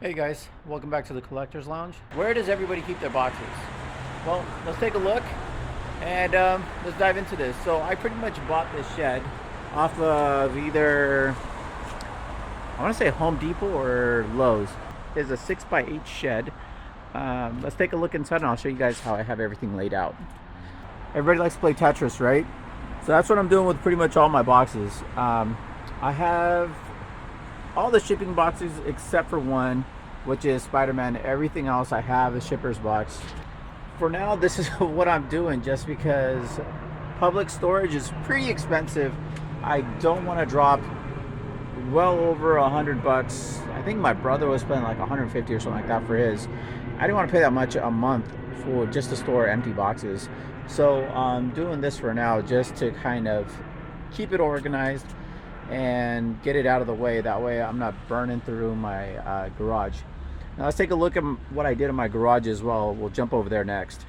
Hey guys, welcome back to the Collector's Lounge. Where does everybody keep their boxes? Well, let's take a look and let's dive into this. So I pretty much bought this shed off of either, I want to say Home Depot or Lowe's. It's a 6x8 shed. Let's take a look inside and I'll show you guys how I have everything laid out. Everybody likes to play Tetris, right? So that's what I'm doing with pretty much all my boxes. I have all the shipping boxes except for one, which is Spider-Man. Everything else I have is shipper's box. For now, this is what I'm doing just because public storage is pretty expensive. I don't want to drop well over $100. I think my brother was spending like 150 or something like that for his. I didn't want to pay that much a month for just to store empty boxes. So I'm doing this for now just to kind of keep it organized and get it out of the way. That way I'm not burning through my garage. Now let's take a look at what I did in my garage as well. We'll jump over there next.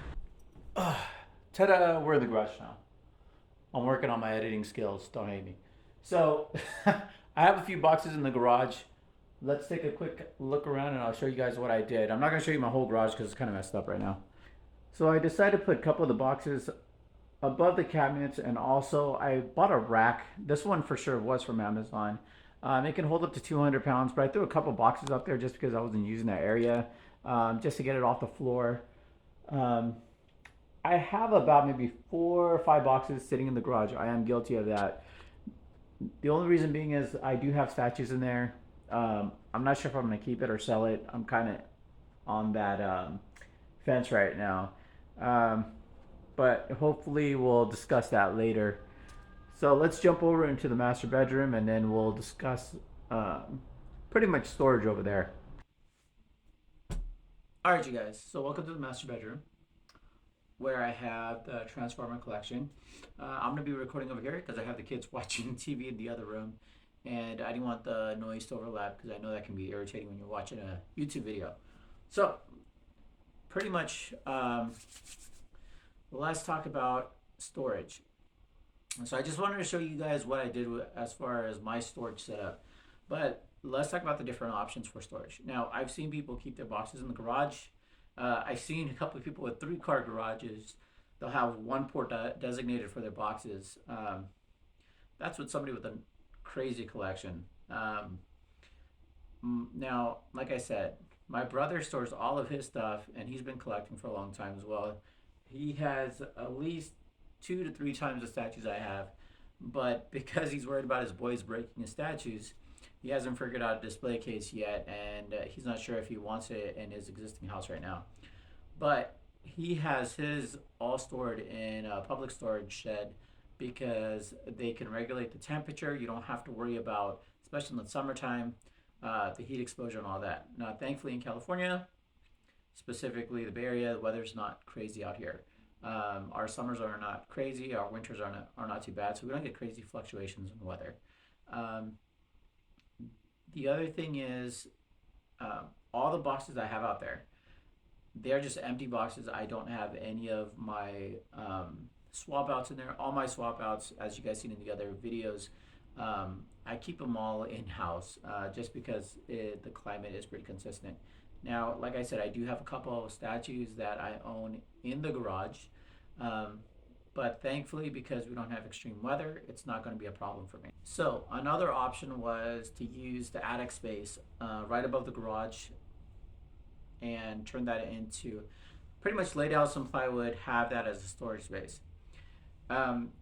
Ta-da, we're in the garage now. I'm working on my editing skills, don't hate me. So I have a few boxes in the garage. Let's take a quick look around and I'll show you guys what I did. I'm not going to show you my whole garage because it's kind of messed up right now. So I decided to put a couple of the boxes above the cabinets, and also I bought a rack. This one for sure was from Amazon. It can hold up to 200 pounds, but I threw a couple boxes up there just because I wasn't using that area, just to get it off the floor. Um, I have about maybe 4 or 5 boxes sitting in the garage. I am guilty of that. The only reason being is I do have statues in there. I'm not sure if I'm going to keep it or sell it. I'm kind of on that fence right now. Um, but hopefully we'll discuss that later. So let's jump over into the master bedroom and then we'll discuss pretty much storage over there. All right, you guys. So welcome to the master bedroom where I have the Transformer collection. I'm gonna be recording over here because I have the kids watching TV in the other room, and I didn't want the noise to overlap because I know that can be irritating when you're watching a YouTube video. So pretty much, let's talk about storage. So I just wanted to show you guys what I did as far as my storage setup. But let's talk about the different options for storage. Now, I've seen people keep their boxes in the garage. I've seen a couple of people with 3-car garages. They'll have one port designated for their boxes. That's what somebody with a crazy collection. Now, like I said, my brother stores all of his stuff, and he's been collecting for a long time as well. He has at least 2 to 3 times the statues I have, but because he's worried about his boys breaking his statues, he hasn't figured out a display case yet, and he's not sure if he wants it in his existing house right now. But he has his all stored in a public storage shed because they can regulate the temperature. You don't have to worry about, especially in the summertime, the heat exposure and all that. Now, thankfully in California, specifically the Bay Area, the weather's not crazy out here. Our summers are not crazy. Our winters are not too bad, so we don't get crazy fluctuations in the weather. Um, the other thing is, all the boxes I have out there, they're just empty boxes. I don't have any of my swap outs in there. All my swap outs, as you guys seen in the other videos, I keep them all in house just because the climate is pretty consistent. Now, like I said, I do have a couple of statues that I own in the garage. Um, but thankfully, because we don't have extreme weather, it's not going to be a problem for me. So another option was to use the attic space right above the garage and turn that into, pretty much lay down some plywood, have that as a storage space. Um,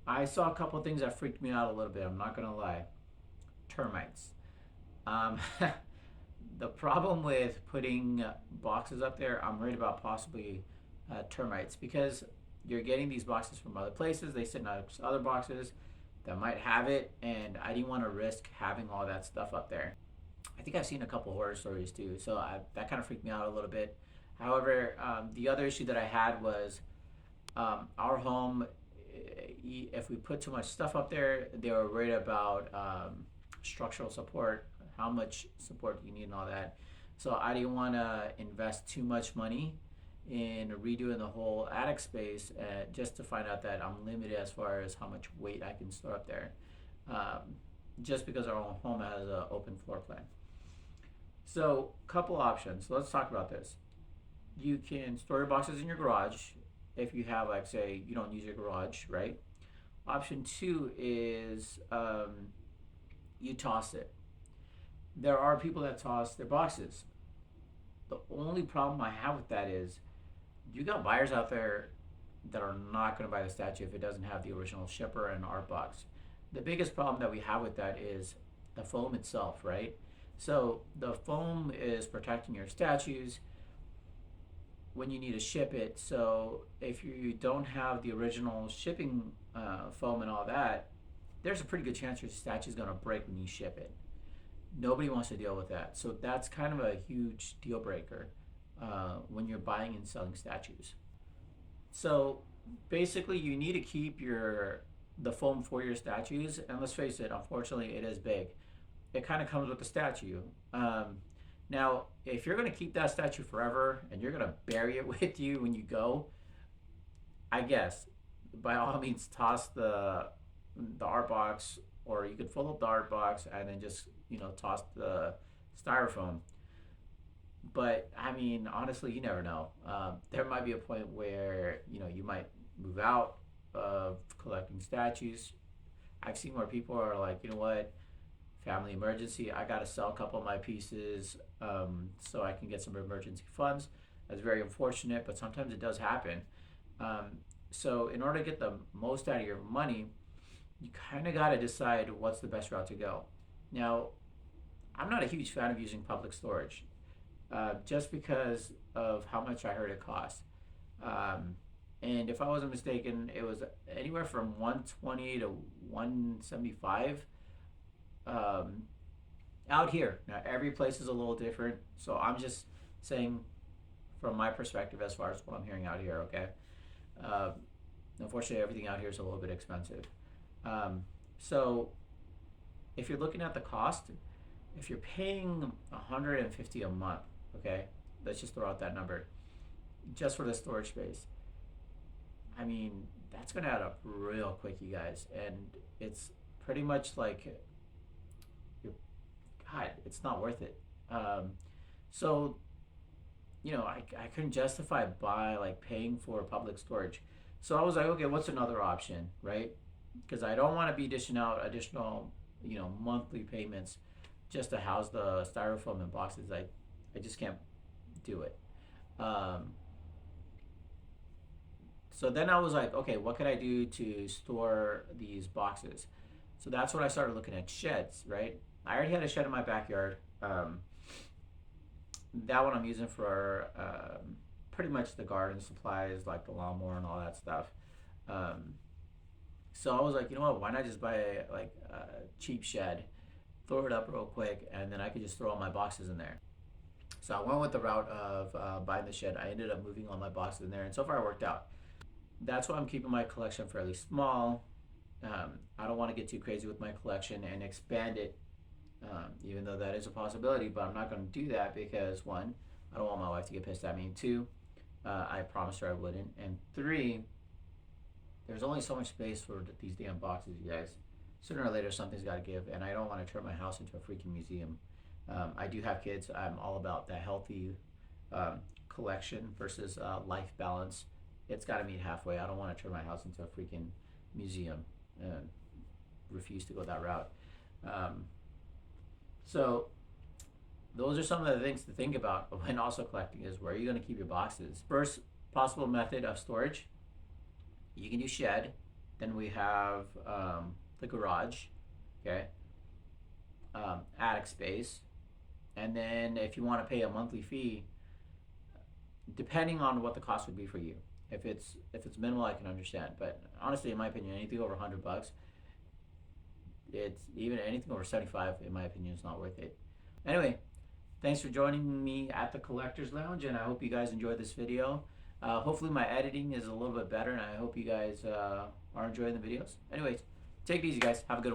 I saw a couple of things that freaked me out a little bit. I'm not going to lie. Termites. Um, the problem with putting boxes up there, I'm worried about possibly termites because you're getting these boxes from other places. They sit in other boxes that might have it, and I didn't want to risk having all that stuff up there. I think I've seen a couple horror stories too, so that kind of freaked me out a little bit. However, the other issue that I had was our home. If we put too much stuff up there, they were worried about structural support, how much support you need, and all that. So I didn't want to invest too much money in redoing the whole attic space just to find out that I'm limited as far as how much weight I can store up there. Just because our home has an open floor plan. So, couple options. Let's talk about this. You can store your boxes in your garage if you have, like, say, you don't use your garage, right? Option two is you toss it. There are people that toss their boxes. The only problem I have with that is you got buyers out there that are not going to buy the statue if it doesn't have the original shipper and art box. The biggest problem that we have with that is the foam itself, right? So the foam is protecting your statues when you need to ship it. So if you don't have the original shipping foam and all that, there's a pretty good chance your statue is going to break when you ship it. Nobody wants to deal with that. So that's kind of a huge deal breaker when you're buying and selling statues. So basically, you need to keep the foam for your statues, and let's face it, unfortunately, it is big. It kind of comes with the statue. Now, if you're going to keep that statue forever and you're going to bury it with you when you go, I guess by all means toss the art box, or you could fill up the art box and then just toss the styrofoam. But I mean, honestly, you never know. There might be a point where you might move out of collecting statues. I've seen where people are like, you know what, family emergency. I gotta sell a couple of my pieces so I can get some emergency funds. That's very unfortunate, but sometimes it does happen. So in order to get the most out of your money, you kind of gotta decide what's the best route to go. Now, I'm not a huge fan of using public storage just because of how much I heard it costs. And if I wasn't mistaken, it was anywhere from 120 to 175 out here. Now, every place is a little different, so I'm just saying from my perspective as far as what I'm hearing out here, okay? Uh, Unfortunately, everything out here is a little bit expensive. So if you're looking at the cost, if you're paying 150 a month, okay, let's just throw out that number just for the storage space. I mean, that's gonna add up real quick, you guys, and it's pretty much like, God, it's not worth it. So I couldn't justify paying for public storage. So I was like, okay, what's another option, right? Because I don't want to be dishing out additional, monthly payments just to house the styrofoam in boxes. I just can't do it. Um, so then I was like, okay, what could I do to store these boxes? So that's when I started looking at sheds, right? I already had a shed in my backyard. That one I'm using for pretty much the garden supplies, like the lawnmower and all that stuff. Um, so I was like, you know what? Why not just buy a cheap shed, throw it up real quick, and then I could just throw all my boxes in there. So I went with the route of buying the shed. I ended up moving all my boxes in there, and so far it worked out. That's why I'm keeping my collection fairly small. I don't want to get too crazy with my collection and expand it, even though that is a possibility. But I'm not going to do that because one, I don't want my wife to get pissed at me. And two, I promised her I wouldn't. And three, there's only so much space for these damn boxes, you guys. Sooner or later, something's got to give, and I don't want to turn my house into a freaking museum. I do have kids. I'm all about that healthy collection versus life balance. It's got to meet halfway. I don't want to turn my house into a freaking museum. Refuse to go that route. Um, so those are some of the things to think about when also collecting is where are you going to keep your boxes. First possible method of storage, you can do shed. Then we have the garage, okay, attic space. And then if you want to pay a monthly fee, depending on what the cost would be for you. If it's minimal, I can understand. But honestly, in my opinion, anything over $100, it's even anything over 75, in my opinion, is not worth it. Anyway, thanks for joining me at the Collector's Lounge, and I hope you guys enjoyed this video. Hopefully my editing is a little bit better, and I hope you guys are enjoying the videos. Anyways, take it easy, guys. Have a good one.